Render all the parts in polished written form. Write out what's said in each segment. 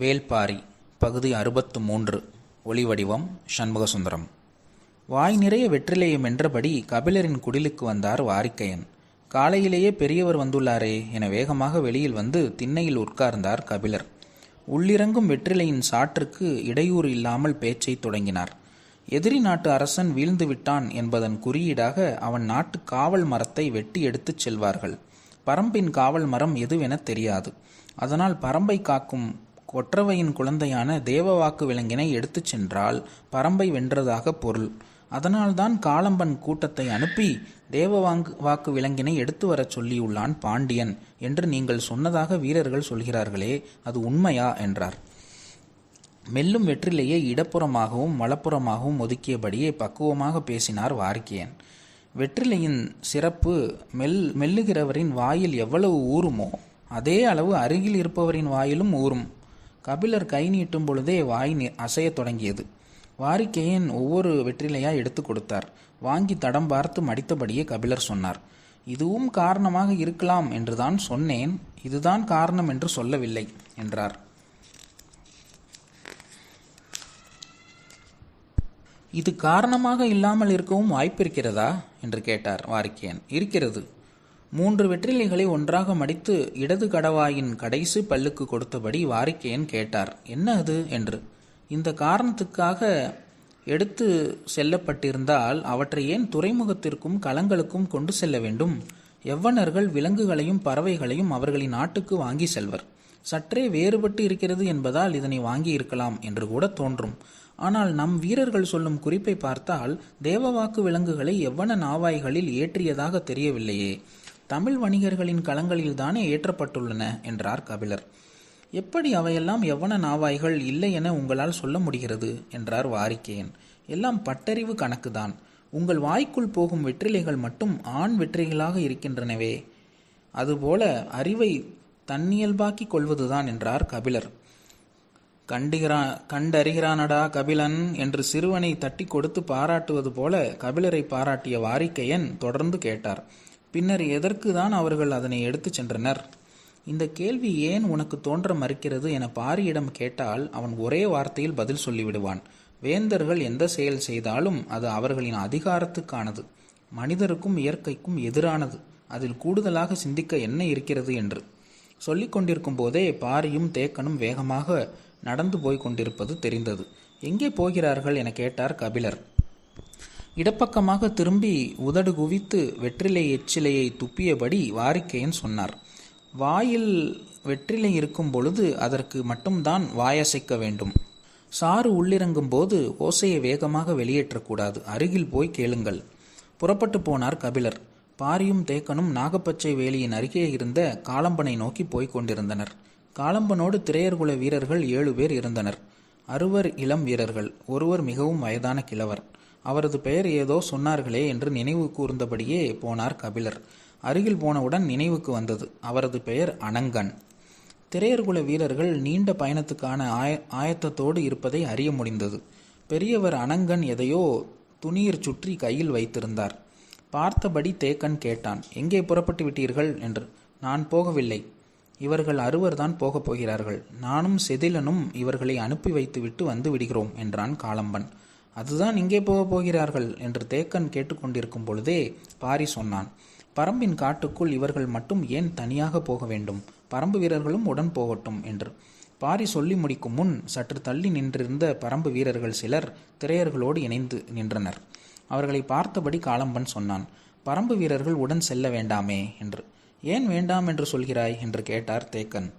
வேள்பாரி பகுதி 63 ஒலிவடிவம் சண்முகசுந்தரம். வாய் நிறைய வெற்றிலையை மென்றபடி கபிலரின் குடிலுக்கு வந்தார் வாரிக்கையன். காலையிலேயே பெரியவர் வந்துள்ளாரே என வேகமாக வெளியில் வந்து திண்ணையில் உட்கார்ந்தார் கபிலர். உள்ளிறங்கும் வெற்றிலையின் சாற்றுக்கு இடையூறு இல்லாமல் பேச்சை தொடங்கினார். எதிரி நாட்டு அரசன் வீழ்ந்து விட்டான் என்பதன் குறியீடாக அவன் நாட்டு காவல் மரத்தை வெட்டி எடுத்துச் செல்வார்கள். பரம்பின் காவல் மரம் எதுவென தெரியாது. அதனால் பரம்பை காக்கும் கொற்றவையின் குழந்தையான தேவவாக்கு விலங்கினை எடுத்துச் சென்றால் பரம்பை வென்றதாக பொருள். அதனால்தான் காலம்பன் கூட்டத்தை அனுப்பி தேவவாக்கு விலங்கினை எடுத்து வரச் சொல்லியுள்ளான் பாண்டியன் என்று நீங்கள் சொன்னதாக வீரர்கள் சொல்கிறார்களே, அது உண்மையா என்றார். மெல்லும் வெற்றிலேயே இடப்புறமாகவும் வலப்புறமாகவும் ஒதுக்கியபடியே பக்குவமாக பேசினார் வாரிக்கையன். வெற்றிலையின் சிறப்பு மெல்லுகிறவரின் வாயில் எவ்வளவு ஊறுமோ அதே அளவு அருகில் இருப்பவரின் வாயிலும் ஊறும். கபிலர் கை நீட்டும் பொழுதே வாய் அசையத் தொடங்கியது. வாரிக்கையன் ஒவ்வொரு வெற்றிலையாய் எடுத்து கொடுத்தார். வாங்கி தடம் பார்த்து மடித்தபடியே கபிலர் சொன்னார், இதுவும் காரணமாக இருக்கலாம் என்றுதான் சொன்னேன், இதுதான் காரணம் என்று சொல்லவில்லை என்றார். இது காரணமாக இல்லாமல் இருக்கவும் வாய்ப்பிருக்கிறதா என்று கேட்டார் வாரிக்கையன். இருக்கிறது. 3 வெற்றிலைகளை ஒன்றாக மடித்து இடது கடவாயின் கடைசி பல்லுக்கு கொடுத்தபடி வாரிக்கையன் கேட்டார், என்ன அது என்று. இந்த காரணத்துக்காக எடுத்து செல்லப்பட்டிருந்தால் அவற்றை ஏன் துறைமுகத்திற்கும் களங்களுக்கும் கொண்டு செல்ல வேண்டும்? யவ்வனர்கள் விலங்குகளையும் பறவைகளையும் அவர்களின் நாட்டுக்கு வாங்கி செல்வர். சற்றே வேறுபட்டு இருக்கிறது என்பதால் இதனை வாங்கி இருக்கலாம் என்று கூட தோன்றும். ஆனால் நம் வீரர்கள் சொல்லும் குறிப்பை பார்த்தால் தேவவாக்கு விலங்குகளை எவ்வன நாவாய்களில் ஏற்றியதாக தெரியவில்லையே. தமிழ் வணிகர்களின் களங்களில்தானே ஏற்றப்பட்டுள்ளன என்றார் கபிலர். எப்படி அவையெல்லாம் எவ்வன நாவாய்கள் இல்லை என உங்களால் சொல்ல முடிகிறது என்றார் வாரிக்கையன். எல்லாம் பட்டறிவு கணக்குதான். உங்கள் வாய்க்குள் போகும் வெற்றிலைகள் மட்டும் ஆண் வெற்றிகளாக இருக்கின்றனவே, அதுபோல அறிவை தன்னியல்பாக்கி கொள்வதுதான் என்றார் கபிலர். கண்டறிகிறானடா கபிலன் என்று சிறுவனை தட்டி கொடுத்து பாராட்டுவது போல கபிலரை பாராட்டிய வாரிக்கையன் தொடர்ந்து கேட்டார், பின்னர் எதற்கு தான் அவர்கள் அதனை எடுத்துச் சென்றனர்? இந்த கேள்வி ஏன் உனக்கு தோன்ற மறுக்கிறது என பாரியிடம் கேட்டால் அவன் ஒரே வார்த்தையில் பதில் சொல்லிவிடுவான். வேந்தர்கள் எந்த செயல் செய்தாலும் அது அவர்களின் அதிகாரத்துக்கானது, மனிதருக்கும் இயற்கைக்கும் எதிரானது, அதில் கூடுதலாக சிந்திக்க என்ன இருக்கிறது என்று. சொல்லிக் கொண்டிருக்கும் போதே பாரியும் தேக்கனும் வேகமாக நடந்து போய் கொண்டிருப்பது தெரிந்தது. எங்கே போகிறார்கள் என கேட்டார் கபிலர். இடப்பக்கமாக திரும்பி உதடு குவித்து வெற்றிலை எச்சிலையை துப்பியபடி வாரிக்கையன் சொன்னார், வாயில் வெற்றிலை இருக்கும் பொழுது அதற்கு மட்டும்தான் வாயசைக்க வேண்டும். சாறு உள்ளிறங்கும் போது ஓசையை வேகமாக வெளியேற்றக்கூடாது. அருகில் போய் கேளுங்கள். புறப்பட்டு போனார் கபிலர். பாரியும் தேக்கனும் நாகப்பச்சை வேலியின் அருகே இருந்த காலம்பனை நோக்கி போய்க் கொண்டிருந்தனர். காலம்பனோடு திரையர்குல வீரர்கள் 7 பேர் இருந்தனர். 6 இளம் வீரர்கள், ஒருவர் மிகவும் வயதான கிழவர். அவரது பெயர் ஏதோ சொன்னார்களே என்று நினைவு கூர்ந்தபடியே போனார் கபிலர். அருகில் போனவுடன் நினைவுக்கு வந்தது, அவரது பெயர் அனங்கன். திரையர்குல வீரர்கள் நீண்ட பயணத்துக்கான ஆயத்தத்தோடு இருப்பதை அறிய முடிந்தது. பெரியவர் அனங்கன் எதையோ துணியில் சுற்றி கையில் வைத்திருந்தார். பார்த்தபடி தேக்கன் கேட்டான், எங்கே புறப்பட்டு விட்டீர்கள் என்று. நான் போகவில்லை, இவர்கள் 6 தான் போகப் போகிறார்கள். நானும் செதிலனும் இவர்களை அனுப்பி வைத்துவிட்டு வந்து விடுகிறோம் என்றான் காலம்பன். அதுதான் இங்கே போகப் போகிறார்கள் என்று தேக்கன் கேட்டுக்கொண்டிருக்கும் பொழுதே பாரி சொன்னான், பரம்பின் காட்டுக்குள் இவர்கள் மட்டும் ஏன் தனியாக போக வேண்டும்? பரம்பு வீரர்களும் உடன் போகட்டும் என்று. பாரி சொல்லி முடிக்கும் முன் சற்று தள்ளி நின்றிருந்த பரம்பு வீரர்கள் சிலர் திரையர்களோடு இணைந்து நின்றனர். அவர்களை பார்த்தபடி காலம்பன் சொன்னான், பரம்பு வீரர்கள் உடன் செல்ல வேண்டாமே என்று. ஏன் வேண்டாம் என்று சொல்கிறாய் என்று கேட்டார் தேக்கன்.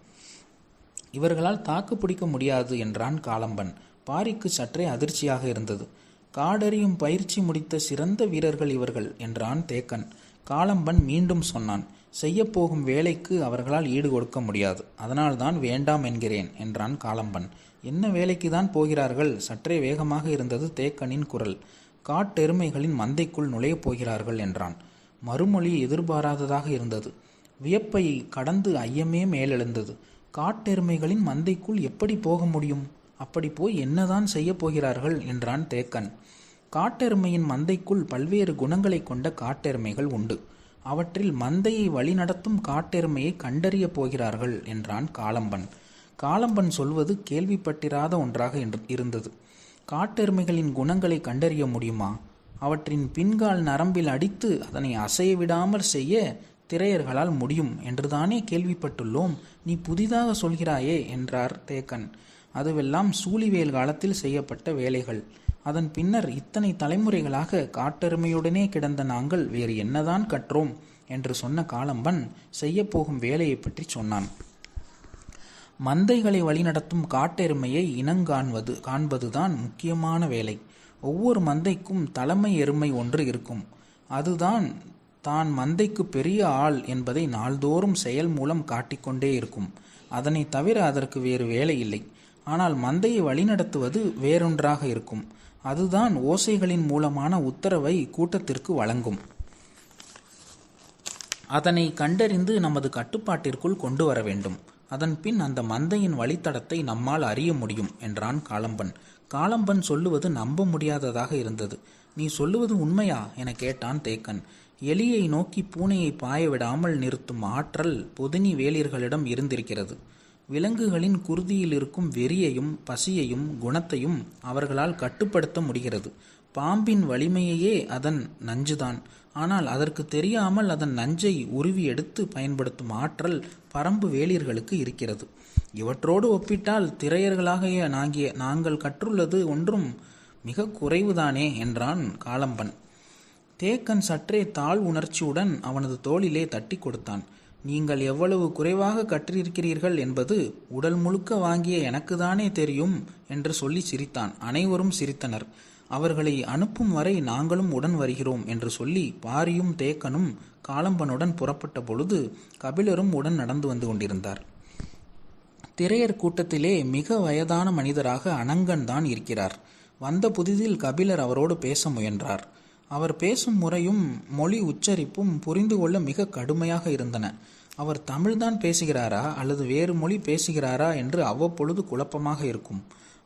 இவர்களால் தாக்கு பிடிக்க முடியாது என்றான் காலம்பன். பாரிக்கு சற்றே அதிர்ச்சியாக இருந்தது. காடறியும் பயிற்சி முடித்த சிறந்த வீரர்கள் இவர்கள் என்றான் தேக்கன். காலம்பன் மீண்டும் சொன்னான், செய்யப்போகும் வேலைக்கு அவர்களால் ஈடு கொடுக்க முடியாது, அதனால்தான் வேண்டாம் என்கிறேன் என்றான் காலம்பன். என்ன வேலைக்கு தான் போகிறார்கள்? சற்றே வேகமாக இருந்தது தேக்கனின் குரல். காட்டெருமைகளின் மந்தைக்குள் நுழையப் போகிறார்கள் என்றான். மறுமொழி எதிர்பாராததாக இருந்தது. வியப்பை கடந்து ஐயமே மேலெழுந்தது. காட்டெருமைகளின் மந்தைக்குள் எப்படி போக முடியும்? அப்படி போய் என்னதான் செய்ய போகிறார்கள் என்றான் தேக்கன். காட்டெருமையின் மந்தைக்குள் பல்வேறு குணங்களை கொண்ட காட்டெருமைகள் உண்டு. அவற்றில் மந்தையை வழிநடத்தும் காட்டெருமையை கண்டறிய போகிறார்கள் என்றான் காலம்பன். காலம்பன் சொல்வது கேள்விப்பட்டிராத ஒன்றாக இருந்தது. காட்டெருமைகளின் குணங்களை கண்டறிய முடியுமா? அவற்றின் பின்கால் நரம்பில் அடித்து அதனை அசைய விடாமல் செய்ய திரையர்களால் முடியும் என்றுதானே கேள்விப்பட்டுள்ளோம். நீ புதிதாக சொல்கிறாயே என்றார் தேக்கன். அதுவெல்லாம் சூழிவேல் காலத்தில் செய்யப்பட்ட வேலைகள். அதன் பின்னர் இத்தனை தலைமுறைகளாக காட்டெருமையுடனே கிடந்த நாங்கள் வேறு என்னதான் கற்றோம் என்று சொன்ன காலம்பன் செய்யப்போகும் வேலையை பற்றி சொன்னான். மந்தைகளை வழிநடத்தும் காட்டெருமையை காண்பதுதான் முக்கியமான வேலை. ஒவ்வொரு மந்தைக்கும் தலைமை எருமை ஒன்று இருக்கும். அதுதான் தான் மந்தைக்கு பெரிய ஆள் என்பதை நாள்தோறும் செயல் மூலம் காட்டிக்கொண்டே இருக்கும். அதனை தவிர அதற்கு வேறு வேலை இல்லை. ஆனால் மந்தையை வழிநடத்துவது வேறொன்றாக இருக்கும். அதுதான் ஓசைகளின் மூலமான உத்தரவை கூட்டத்திற்கு வழங்கும். அதனை கண்டறிந்து நமது கட்டுப்பாட்டிற்குள் கொண்டு வர வேண்டும். அதன் பின் அந்த மந்தையின் வழித்தடத்தை நம்மால் அறிய முடியும் என்றான் காலம்பன். காலம்பன் சொல்லுவது நம்ப முடியாததாக இருந்தது. நீ சொல்லுவது உண்மையா என கேட்டான் தேக்கன். எலியை நோக்கி பூனையை பாய விடாமல் நிறுத்தும் ஆற்றல் பொதினி வேலியர்களிடம் இருந்திருக்கிறது. விலங்குகளின் குருதியில் இருக்கும் வெறியையும் பசியையும் குணத்தையும் அவர்களால் கட்டுப்படுத்த முடிகிறது. பாம்பின் வலிமையே அதன் நஞ்சுதான். ஆனால் அதற்கு தெரியாமல் அதன் நஞ்சை உருவி எடுத்து பயன்படுத்தும் ஆற்றல் பரம்பு வேலியர்களுக்கு இருக்கிறது. இவற்றோடு ஒப்பிட்டால் திரையர்களாகிய நாங்கள் கற்றுள்ளது ஒன்றும் மிக குறைவுதானே என்றான் காலம்பன். தேக்கன் சற்றே தாழ் உணர்ச்சியுடன் அவனது தோளிலே தட்டி கொடுத்தான். நீங்கள் எவ்வளவு குறைவாக கற்றிருக்கிறீர்கள் என்பது உடல் முழுக்க வாங்கிய எனக்குதானே தெரியும் என்று சொல்லி சிரித்தான். அனைவரும் சிரித்தனர். அவர்களை அனுப்பும் வரை நாங்களும் உடன் வருகிறோம் என்று சொல்லி பாரியும் தேக்கனும் காலம்பனுடன் புறப்பட்ட பொழுது கபிலரும் உடன் நடந்து வந்து கொண்டிருந்தார். திரையர் கூட்டத்திலே மிக வயதான மனிதராக அனங்கன் தான் இருக்கிறார். வந்த புதிதில் கபிலர் அவரோடு பேச முயன்றார். அவர் பேசும் முறையும் மொழி உச்சரிப்பும் புரிந்து கொள்ள மிக கடுமையாக இருந்தன. அவர் தமிழ்தான் பேசுகிறாரா அல்லது வேறு மொழி பேசுகிறாரா என்று அவ்வப்பொழுது குழப்பமாக இருக்கும்.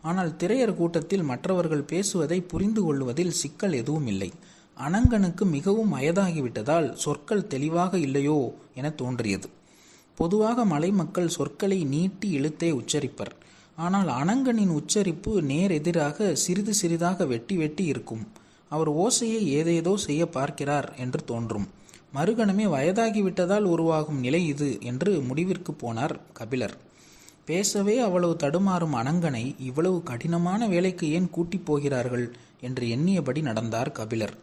ஆனால் திரையர் கூட்டத்தில் மற்றவர்கள் பேசுவதை புரிந்து கொள்வதில் சிக்கல் எதுவும் இல்லை. அனங்கனுக்கு மிகவும் வயதாகிவிட்டதால் சொற்கள் தெளிவாக இல்லையோ என தோன்றியது. பொதுவாக மலை மக்கள் சொற்களை நீட்டி இழுத்தே உச்சரிப்பர். ஆனால் அனங்கனின் உச்சரிப்பு நேர் எதிராக சிறிது சிறிதாக வெட்டி வெட்டி இருக்கும். அவர் ஓசையை ஏதேதோ செய்ய பார்க்கிறார் என்று தோன்றும். மறுகணமே வயதாகிவிட்டதால் உருவாகும் நிலை இது என்று முடிவிற்கு போனார் கபிலர். பேசவே அவ்வளவு தடுமாறும் அனங்கனை இவ்வளவு கடினமான வேலைக்கு ஏன் கூட்டிப் போகிறார்கள் என்று எண்ணியபடி நடந்தார் கபிலர்.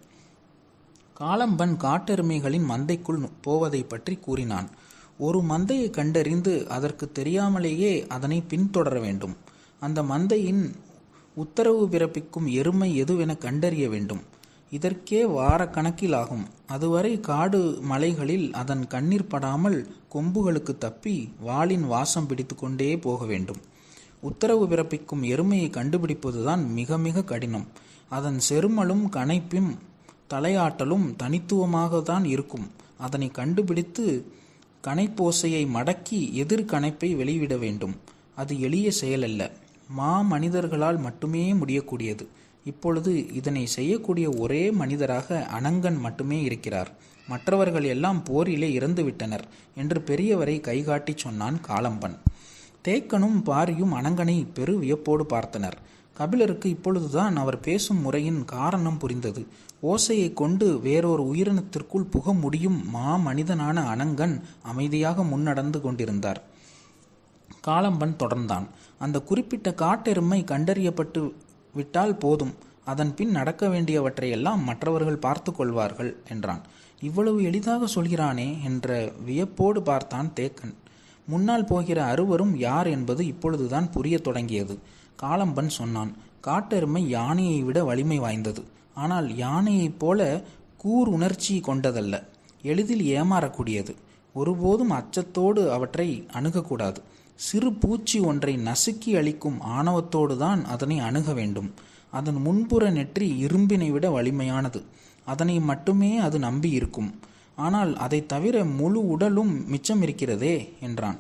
காலம்பன் காட்டெருமைகளின் மந்தைக்குள் போவதை பற்றி கூறினான். ஒரு மந்தையை கண்டறிந்து அதற்கு தெரியாமலேயே அதனை பின்தொடர வேண்டும். அந்த மந்தையின் உத்தரவு பிறப்பிக்கும் எருமை எதுவென கண்டறிய வேண்டும். இதற்கே வார கணக்கில் ஆகும். அதுவரை காடு மலைகளில் அதன் கண்ணீர் படாமல் கொம்புகளுக்கு தப்பி வாளின் வாசம் பிடித்து கொண்டே போக வேண்டும். உத்தரவு பிறப்பிக்கும் எருமையை கண்டுபிடிப்பதுதான் மிக மிக கடினம். அதன் செருமலும் கணைப்பும் தலையாட்டலும் தனித்துவமாக தான் இருக்கும். அதனை கண்டுபிடித்து கணைப்போசையை மடக்கி எதிர் கணைப்பை வெளிவிட வேண்டும். அது எளிய செயலல்ல. மனிதர்களால் மட்டுமே முடியக்கூடியது. இப்பொழுது இதனை செய்யக்கூடிய ஒரே மனிதராக அனங்கன் மட்டுமே இருக்கிறார். மற்றவர்கள் எல்லாம் போரிலே இறந்துவிட்டனர் என்று பெரியவரை கைகாட்டி சொன்னான் காலம்பன். தேக்கனும் பாரியும் அனங்கனை பெரு வியப்போடு பார்த்தனர். கபிலருக்கு இப்பொழுதுதான் அவர் பேசும் முறையின் காரணம் புரிந்தது. ஓசையை கொண்டு வேறொரு உயிரினத்திற்குள் புக முடியும் மனிதனான அனங்கன் அமைதியாக முன்னடந்து கொண்டிருந்தார். காலம்பன் தொடர்ந்தான். அந்த குறிப்பிட்ட காட்டெருமை கண்டறியப்பட்டு விட்டால் போதும். அதன் பின் நடக்க வேண்டியவற்றையெல்லாம் மற்றவர்கள் பார்த்து கொள்வார்கள் என்றான். இவ்வளவு எளிதாக சொல்கிறானே என்ற வியப்போடு பார்த்தான் தேக்கன். முன்னால் போகிற அறுவரும் யார் என்பது இப்பொழுதுதான் புரிய தொடங்கியது. காலம்பன் சொன்னான். காட்டெருமை யானையை விட வலிமை வாய்ந்தது. ஆனால் யானையைப் போல கூர் உணர்ச்சி கொண்டதல்ல. எளிதில் ஏமாறக்கூடியது. ஒருபோதும் அச்சத்தோடு அவற்றை அணுகக்கூடாது. சிறு பூச்சி ஒன்றை நசுக்கி அளிக்கும் ஆணவத்தோடு தான் அதனை அணுக வேண்டும். அதன் முன்புற நெற்றி இரும்பினை விட வலிமையானது. அதனை மட்டுமே அது நம்பி இருக்கும். ஆனால் அதை தவிர முழு உடலும் மிச்சம் இருக்கிறதே என்றான்.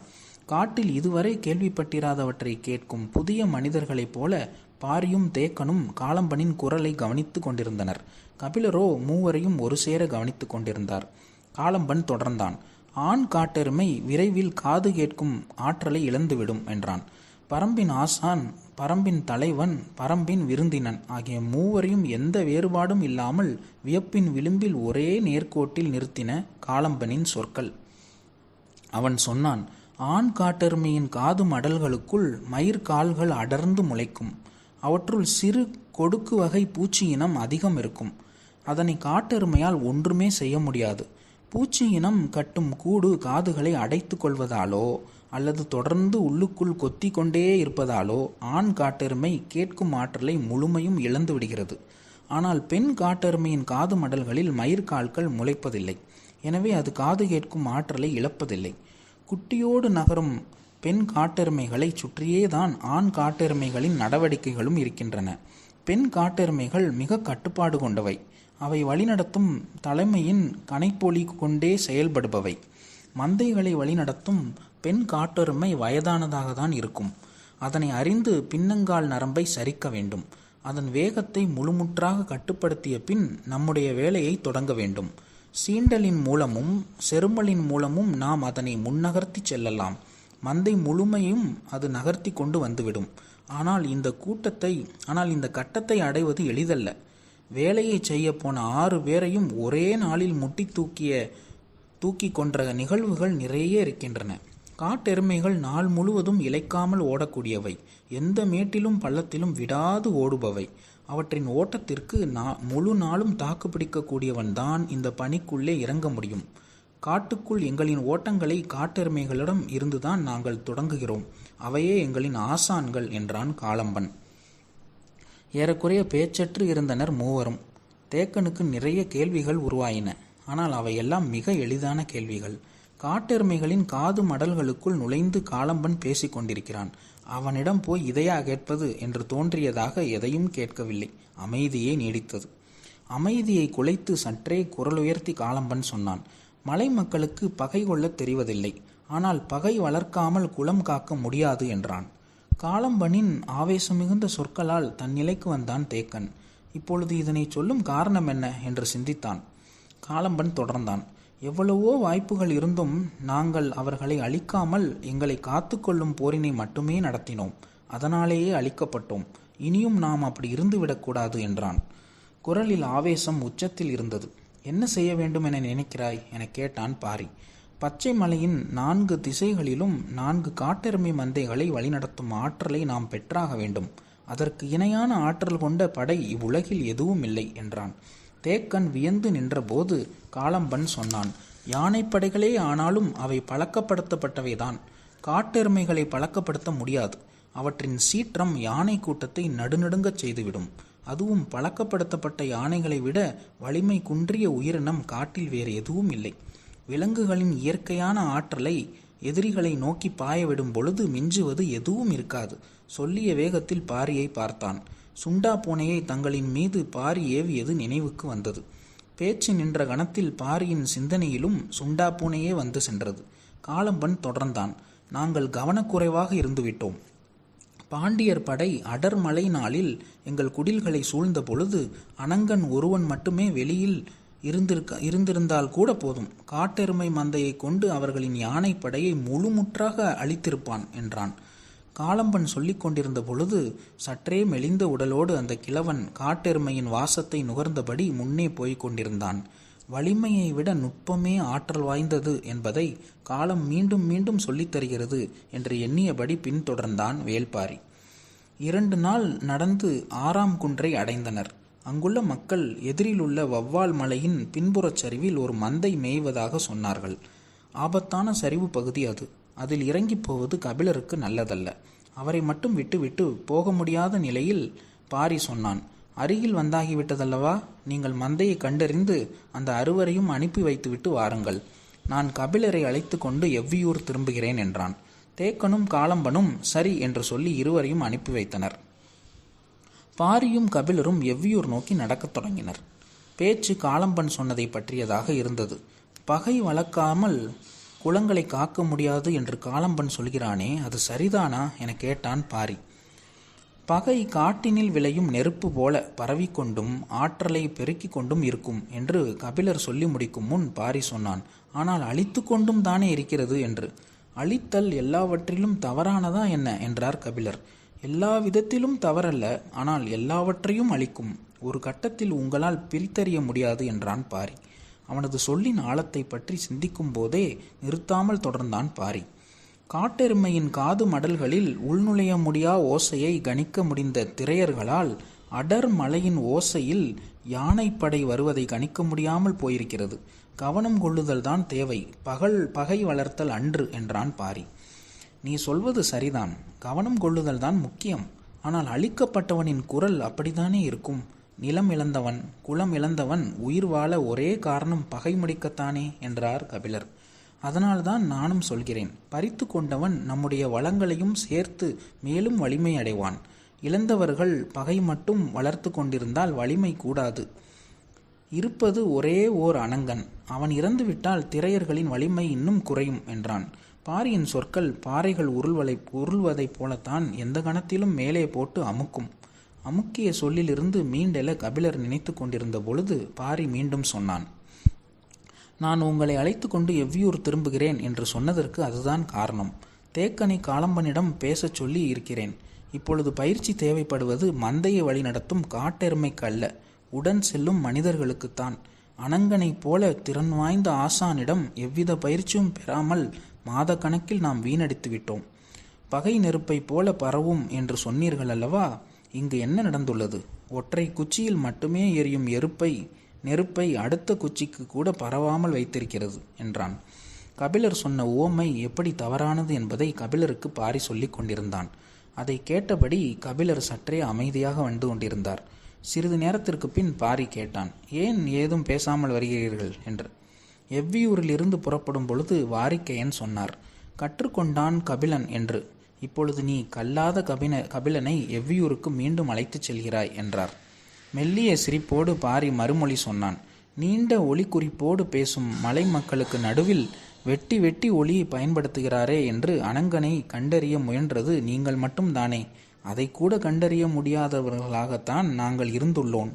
காட்டில் இதுவரை கேள்விப்பட்டிராதவற்றை கேட்கும் புதிய மனிதர்களைப் போல பாரியும் தேக்கனும் காலம்பனின் குரலை கவனித்து கொண்டிருந்தனர். கபிலரோ மூவரையும் ஒரு சேர கவனித்து கொண்டிருந்தார். காலம்பன் தொடர்ந்தான். ஆண் காட்டெருமை விரைவில் காது கேட்கும் ஆற்றலை இழந்துவிடும் என்றான். பரம்பின் ஆசான், பரம்பின் தலைவன், பரம்பின் விருந்தினன் ஆகிய மூவரையும் எந்த வேறுபாடும் இல்லாமல் வியப்பின் விளிம்பில் ஒரே நேர்கோட்டில் நிறுத்தின காளம்பனின் சொற்கள். அவன் சொன்னான், ஆண் காட்டெருமையின் காது மடல்களுக்குள் மயிர் கால்கள் அடர்ந்து முளைக்கும். அவற்றுள் சிறு கொடுக்கு வகை பூச்சி இனம் அதிகம் இருக்கும். அதனை காட்டெருமையால் ஒன்றுமே செய்ய முடியாது. பூச்சி இனம் கட்டும் கூடு காதுகளை அடைத்து கொள்வதாலோ அல்லது தொடர்ந்து உள்ளுக்குள் கொத்தி கொண்டே இருப்பதாலோ ஆண் காட்டெருமை கேட்கும் ஆற்றலை முழுமையும் இழந்து விடுகிறது. ஆனால் பெண் காட்டெருமையின் காது மடல்களில் மயிர்கால்கள் முளைப்பதில்லை. எனவே அது காது கேட்கும் ஆற்றலை இழப்பதில்லை. குட்டியோடு நகரும் பெண் காட்டெருமைகளை சுற்றியேதான் ஆண் காட்டெருமைகளின் நடவடிக்கைகளும் இருக்கின்றன. பெண் காட்டெருமைகள் மிக கட்டுப்பாடு கொண்டவை. அவை வழிநடத்தும் தலைமையின் கனைப்பொலி கொண்டே செயல்படுபவை. மந்தைகளை வழிநடத்தும் பெண் காட்டெருமை வயதானதாக தான் இருக்கும். அதனை அறிந்து பின்னங்கால் நரம்பை சரிக்க வேண்டும். அதன் வேகத்தை முழுமுற்றாக கட்டுப்படுத்திய பின் நம்முடைய வேலையை தொடங்க வேண்டும். சீண்டலின் மூலமும் செருமலின் மூலமும் நாம் அதனை முன்னகர்த்தி செல்லலாம். மந்தை முழுமையும் அது நகர்த்தி கொண்டு வந்துவிடும். ஆனால் இந்த கட்டத்தை அடைவது எளிதல்ல. வேலையை செய்ய போன 6 பேரையும் ஒரே நாளில் முட்டி தூக்கி கொன்ற நிகழ்வுகள் நிறைய இருக்கின்றன. காட்டெருமைகள் நாள் முழுவதும் இளைக்காமல் ஓடக்கூடியவை. எந்த மேட்டிலும் பள்ளத்திலும் விடாது ஓடுபவை. அவற்றின் ஓட்டத்திற்கு முழு நாளும் தாக்கு பிடிக்கக்கூடியவன் தான் இந்த பணிக்குள்ளே இறங்க முடியும். காட்டுக்குள் எங்களின் ஓட்டங்களை காட்டெருமைகளிடம் இருந்துதான் நாங்கள் தொடங்குகிறோம். அவையே எங்களின் ஆசான்கள் என்றான் காளம்பன். ஏறக்குறைய பேச்சற்று இருந்தனர் மூவரும். தேக்கனுக்கு நிறைய கேள்விகள் உருவாயின. ஆனால் அவையெல்லாம் மிக எளிதான கேள்விகள். காட்டெருமைகளின் காது மடல்களுக்குள் நுழைந்து காளம்பன் பேசிக் கொண்டிருக்கிறான். அவனிடம் போய் இதையா கேட்பது என்று தோன்றியதாக எதையும் கேட்கவில்லை. அமைதியே நீடித்தது. அமைதியை குலைத்து சற்றே குரலுயர்த்தி காளம்பன் சொன்னான், மலை மக்களுக்கு பகை கொள்ளத் தெரிவதில்லை. ஆனால் பகை வளர்க்காமல் குலம் காக்க முடியாது என்றான். காளம்பனின் ஆவேசமிகுந்த சொற்களால் தன் நிலைக்கு வந்தான் தேக்கன். இப்பொழுது இதனை சொல்லும் காரணம் என்ன என்று சிந்தித்தான். காளம்பன் தொடர்ந்தான், எவ்வளவோ வாய்ப்புகள் இருந்தும் நாங்கள் அவர்களை அழிக்காமல் எங்களை காத்து கொள்ளும் போரினை மட்டுமே நடத்தினோம். அதனாலேயே அழிக்கப்பட்டோம். இனியும் நாம் அப்படி இருந்துவிடக்கூடாது என்றான். குரலில் ஆவேசம் உச்சத்தில் இருந்தது. என்ன செய்ய வேண்டும் என நினைக்கிறாய் என கேட்டான் பாரி. பச்சை மலையின் 4 திசைகளிலும் 4 காட்டெருமை மந்தைகளை வழிநடத்தும் ஆற்றலை நாம் பெற்றாக வேண்டும். அதற்கு இணையான ஆற்றல் கொண்ட படை இவ்வுலகில் எதுவும் இல்லை என்றான். தேக்கன் வியந்து நின்றபோது காளம்பன் சொன்னான், யானைப்படைகளே ஆனாலும் அவை பழக்கப்படுத்தப்பட்டவைதான். காட்டெருமைகளை பழக்கப்படுத்த முடியாது. அவற்றின் சீற்றம் யானை கூட்டத்தை நடுநடுங்கச் செய்துவிடும். அதுவும் பழக்கப்படுத்தப்பட்ட யானைகளை விட வலிமை குன்றிய உயிரினம் காட்டில் வேறு எதுவும் இல்லை. விலங்குகளின் இயற்கையான ஆற்றலை எதிரிகளை நோக்கி பாயவிடும் பொழுது மிஞ்சுவது எதுவும் இருக்காது. சொல்லிய வேகத்தில் பாரியை பார்த்தான். சுண்டா பூனையை தங்களின் மீது பாரி ஏவியது நினைவுக்கு வந்தது. பேச்சு நின்ற கணத்தில் பாரியின் சிந்தனையிலும் சுண்டா பூனையே வந்து சென்றது. காளம்பன் தொடர்ந்தான், நாங்கள் கவனக்குறைவாக இருந்துவிட்டோம். பாண்டியர் படை அடர்மலை நாளில் எங்கள் குடில்களை சூழ்ந்த பொழுது அனங்கன் ஒருவன் மட்டுமே வெளியில் இருந்திருந்தால் கூட போதும். காட்டெருமை மந்தையை கொண்டு அவர்களின் யானை படையை முழுமுற்றாக அழித்திருப்பான் என்றான். காளம்பன் சொல்லிக் கொண்டிருந்த பொழுது சற்றே மெலிந்த உடலோடு அந்த கிழவன் காட்டெருமையின் வாசத்தை நுகர்ந்தபடி முன்னே போய்க் கொண்டிருந்தான். வலிமையை விட நுட்பமே ஆற்றல் வாய்ந்தது என்பதை காலம் மீண்டும் மீண்டும் சொல்லித் தருகிறது என்று எண்ணியபடி பின்தொடர்ந்தான் வேல்பாரி. 2 நாள் நடந்து 6ஆம் குன்றை அடைந்தனர். அங்குள்ள மக்கள் எதிரிலுள்ள வவ்வால் மலையின் பின்புறச் சரிவில் ஒரு மந்தை மேய்வதாக சொன்னார்கள். ஆபத்தான சரிவு பகுதி அது. அதில் இறங்கி போவது கபிலருக்கு நல்லதல்ல. அவரை மட்டும் விட்டு போக முடியாத நிலையில் பாரி சொன்னான், அருகில் வந்தாகிவிட்டதல்லவா, நீங்கள் மந்தையை கண்டறிந்து அந்த 6வரையும் அனுப்பி வைத்துவிட்டு வாருங்கள். நான் கபிலரை அழைத்து கொண்டு எவ்வியூர் திரும்புகிறேன் என்றான். தேக்கனும் காளம்பனும் சரி என்று சொல்லி 2வரையும் அனுப்பி வைத்தனர். பாரியும் கபிலரும் எவ்வியூர் நோக்கி நடக்கத் தொடங்கினர். பேச்சு காளம்பன் சொன்னதை பற்றியதாக இருந்தது. பகை வளர்க்காமல் குளங்களை காக்க முடியாது என்று காளம்பன் சொல்கிறானே, அது சரிதானா என கேட்டான் பாரி. பகை காட்டினில் விளையும் நெருப்பு போல பரவிக்கொண்டும் ஆற்றலை பெருக்கிக் கொண்டும் இருக்கும் என்று கபிலர் சொல்லி முடிக்கும் முன் பாரி சொன்னான், ஆனால் அழித்து கொண்டும் தானே இருக்கிறது என்று. அழித்தல் எல்லாவற்றிலும் தவறானதா என்ன என்றார் கபிலர். எல்லா விதத்திலும் தவறல்ல, ஆனால் எல்லாவற்றையும் அழிக்கும். ஒரு கட்டத்தில் உங்களால் பிரித்தறிய முடியாது என்றான் பாரி. அவனது சொல்லின் ஆழத்தை பற்றி சிந்திக்கும் போதே நிறுத்தாமல் தொடர்ந்தான் பாரி. காட்டெருமையின் காது மடல்களில் உள்நுழைய முடியா ஓசையை கணிக்க முடிந்த திரையர்களால் அடர் மலையின் ஓசையில் யானைப்படை வருவதை கணிக்க முடியாமல் போயிருக்கிறது. கவனம் கொள்ளுதல் தான் தேவை, பகை வளர்த்தல் அன்று என்றான் பாரி. நீ சொல்வது சரிதான், கவனம் கொள்ளுதல் தான் முக்கியம். ஆனால் அழிக்கப்பட்டவனின் குரல் அப்படித்தானே இருக்கும். நிலம் இழந்தவன், குலம் இழந்தவன் உயிர் வாழ ஒரே காரணம் பகை முடிக்கத்தானே என்றார் கபிலர். அதனால்தான் நானும் சொல்கிறேன், பறித்து கொண்டவன் நம்முடைய வளங்களையும் சேர்த்து மேலும் வலிமை அடைவான். இழந்தவர்கள் பகை மட்டும் வளர்த்து கொண்டிருந்தால் வலிமை கூடாது. இருப்பது ஒரே ஓர் அனங்கன், அவன் இறந்துவிட்டால் திரையர்களின் வலிமை இன்னும் குறையும் என்றான். பாரியின் சொற்கள் பாறைகள் உருள்வதைப் போலத்தான் எந்த கணத்திலும் மேலே போட்டு அமுக்கும். அமுக்கிய சொல்லிலிருந்து மீண்டெழ கபிலர் நினைத்து கொண்டிருந்த பொழுது பாரி மீண்டும் சொன்னான். நான் உங்களை அழைத்து கொண்டு எவ்வியூர் திரும்புகிறேன் என்று சொன்னதற்கு அதுதான் காரணம். தேக்கனை காளம்பனிடம் பேசச் சொல்லி இருக்கிறேன். இப்பொழுது பயிற்சி தேவைப்படுவது மந்தையை வழிநடத்தும் காட்டெருமைக்கு அல்ல, உடன் செல்லும் மனிதர்களுக்குத்தான். அனங்கனைப் போல திறன் வாய்ந்த ஆசானிடம் எவ்வித பயிற்சியும் பெறாமல் மாத கணக்கில் நாம் வீணடித்து விட்டோம். பகை நெருப்பை போல பரவும் என்று சொன்னீர்கள் அல்லவா? இங்கு என்ன நடந்துள்ளது? ஒற்றை குச்சியில் மட்டுமே எரியும் நெருப்பை அடுத்த குச்சிக்கு கூட பரவாமல் வைத்திருக்கிறது என்றான். கபிலர் சொன்ன உவமை எப்படி தவறானது என்பதை கபிலருக்கு பாரி சொல்லிக் கொண்டிருந்தான். அதை கேட்டபடி கபிலர் சற்றே அமைதியாக வந்து கொண்டிருந்தார். சிறிது நேரத்திற்கு பின் பாரி கேட்டான், ஏன் ஏதும் பேசாமல் வருகிறீர்கள் என்று. எவ்வியூரிலிருந்து புறப்படும் பொழுது வாரிக்கையன் சொன்னார், கற்றுக்கொண்டான் கபிலன் என்று. இப்பொழுது நீ கல்லாத கபிலனை எவ்வியூருக்கு மீண்டும் அழைத்துச் செல்கிறாய் என்றார். மெல்லிய சிரிப்போடு பாரி மறுமொழி சொன்னான். நீண்ட ஒளி குறிப்போடு பேசும் மலை மக்களுக்கு நடுவில் வெட்டி வெட்டி ஒளியை பயன்படுத்துகிறாரே என்று அனங்கனை கண்டறிய முயன்றது நீங்கள் மட்டும்தானே? அதை கூட கண்டறிய முடியாதவர்களாகத்தான் நாங்கள் இருந்துள்ளோம்.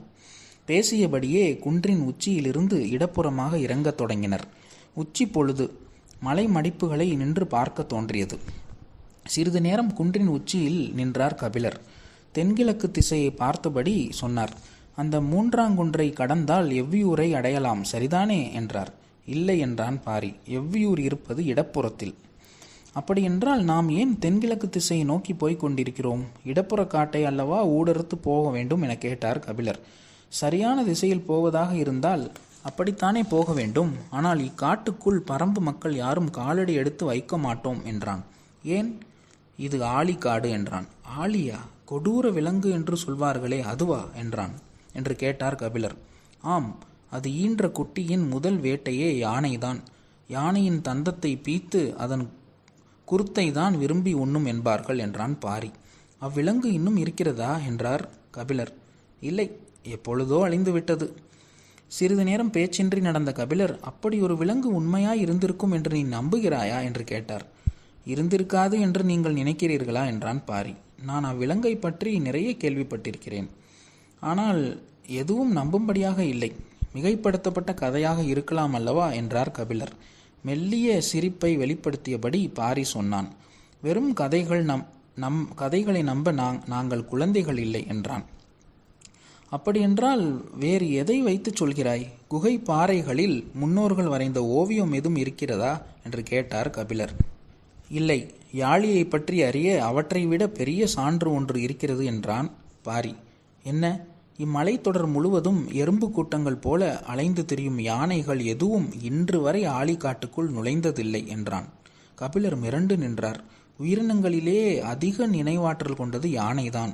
பேசியபடியே குன்றின் உச்சியிலிருந்து இடப்புறமாக இறங்கத் தொடங்கினர். உச்சி பொழுது மலை மடிப்புகளை நின்று பார்க்க தோன்றியது. சிறிது நேரம் குன்றின் உச்சியில் நின்றார் கபிலர். தென்கிழக்கு திசையை பார்த்தபடி சொன்னார். அந்த மூன்றாங்குன்றை கடந்தால் எவ்வியூரை அடையலாம், சரிதானே என்றார். இல்லை என்றான் பாரி. எவ்வியூர் இருப்பது இடப்புறத்தில். அப்படியென்றால் நாம் ஏன் தென்கிழக்கு திசையை நோக்கி போய்க் கொண்டிருக்கிறோம்? இடப்புற காட்டை அல்லவா ஊடறுத்து போக வேண்டும் என கேட்டார் கபிலர். சரியான திசையில் போவதாக இருந்தால் அப்படித்தானே போக வேண்டும். ஆனால் இக்காட்டுக்குள் பரம்பு மக்கள் யாரும் காலடி எடுத்து வைக்க மாட்டோம் என்றான். ஏன்? இது ஆழிக்காடு என்றான். ஆழியா? கொடூர விலங்கு என்று சொல்வார்களே, அதுவா என்றான் என்று கேட்டார் கபிலர். ஆம், அது ஈன்ற குட்டியின் முதல் வேட்டையே யானைதான். யானையின் தந்தத்தை பீத்து அதன் குருத்தை தான் விரும்பி உண்ணும் என்பார்கள் என்றான் பாரி. அவ்விலங்கு இன்னும் இருக்கிறதா என்றார் கபிலர். இல்லை, எப்பொழுதோ அழிந்து விட்டது. சிறிது நேரம் பேச்சின்றி நடந்த கபிலர், அப்படி ஒரு விலங்கு உண்மையாய் இருந்திருக்கும் என்று நீ நம்புகிறாயா என்று கேட்டார். இருந்திருக்காது என்று நீங்கள் நினைக்கிறீர்களா என்றான் பாரி. நான் அவ்விலங்கை பற்றி நிறைய கேள்விப்பட்டிருக்கிறேன், ஆனால் எதுவும் நம்பும்படியாக இல்லை. மிகைப்படுத்தப்பட்ட கதையாக இருக்கலாம் அல்லவா என்றார் கபிலர். மெல்லிய சிரிப்பை வெளிப்படுத்தியபடி பாரி சொன்னான். வெறும் கதைகளை நம்ப நாங்கள் குழந்தைகள் இல்லை என்றான். அப்படியென்றால் வேறு எதை வைத்து சொல்கிறாய்? குகை பாறைகளில் முன்னோர்கள் வரைந்த ஓவியம் எதுவும் இருக்கிறதா என்று கேட்டார் கபிலர். இல்லை, யாழியை பற்றி அறிய அவற்றை விட பெரிய சான்று ஒன்று இருக்கிறது என்றான் பாரி. என்ன? இம்மலைத்தொடர் முழுவதும் எறும்பு கூட்டங்கள் போல அலைந்து திரியும் யானைகள் எதுவும் இன்று வரை ஆழிக்காட்டுக்குள் நுழைந்ததில்லை என்றான். கபிலர் மிரண்டு நின்றார். உயிரினங்களிலே அதிக நினைவாற்றல் கொண்டது யானைதான்.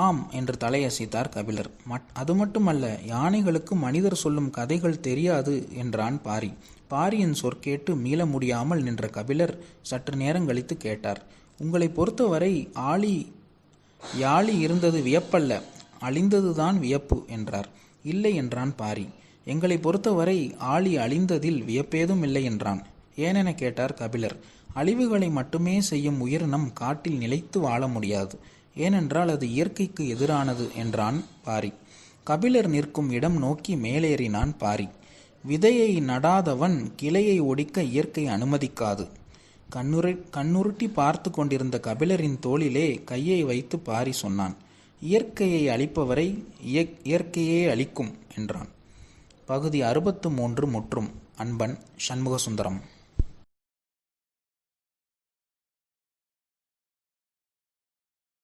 ஆம் என்று தலையசைத்தார் கபிலர். அது மட்டுமல்ல, யானைகளுக்கு மனிதர் சொல்லும் கதைகள் தெரியாது என்றான் பாரி. பாரியின் சொற்கேட்டு மீள முடியாமல் நின்ற கபிலர் சற்று நேரம் கழித்து கேட்டார். உங்களை பொறுத்தவரை யாழி இருந்தது வியப்பல்ல, அழிந்ததுதான் வியப்பு என்றார். இல்லை என்றான் பாரி. எங்களை பொறுத்தவரை ஆழி அழிந்ததில் வியப்பேதும் இல்லை என்றான். ஏனென கேட்டார் கபிலர். அழிவுகளை மட்டுமே செய்யும் உயிரினம் காட்டில் நிலைத்து வாழ முடியாது. ஏனென்றால் அது இயற்கைக்கு எதிரானது என்றான் பாரி. கபிலர் நிற்கும் இடம் நோக்கி மேலேறினான் பாரி. விதையை நடாதவன் கிளையை ஒடிக்க இயற்கை அனுமதிக்காது. கண்ணுருட்டி பார்த்து கொண்டிருந்த கபிலரின் தோளிலே கையை வைத்து பாரி சொன்னான். இயற்கையை அழிப்பவரை இயற்கையே அழிக்கும் என்றான். பகுதி 63 முற்றும். அன்பன், சண்முகசுந்தரம்.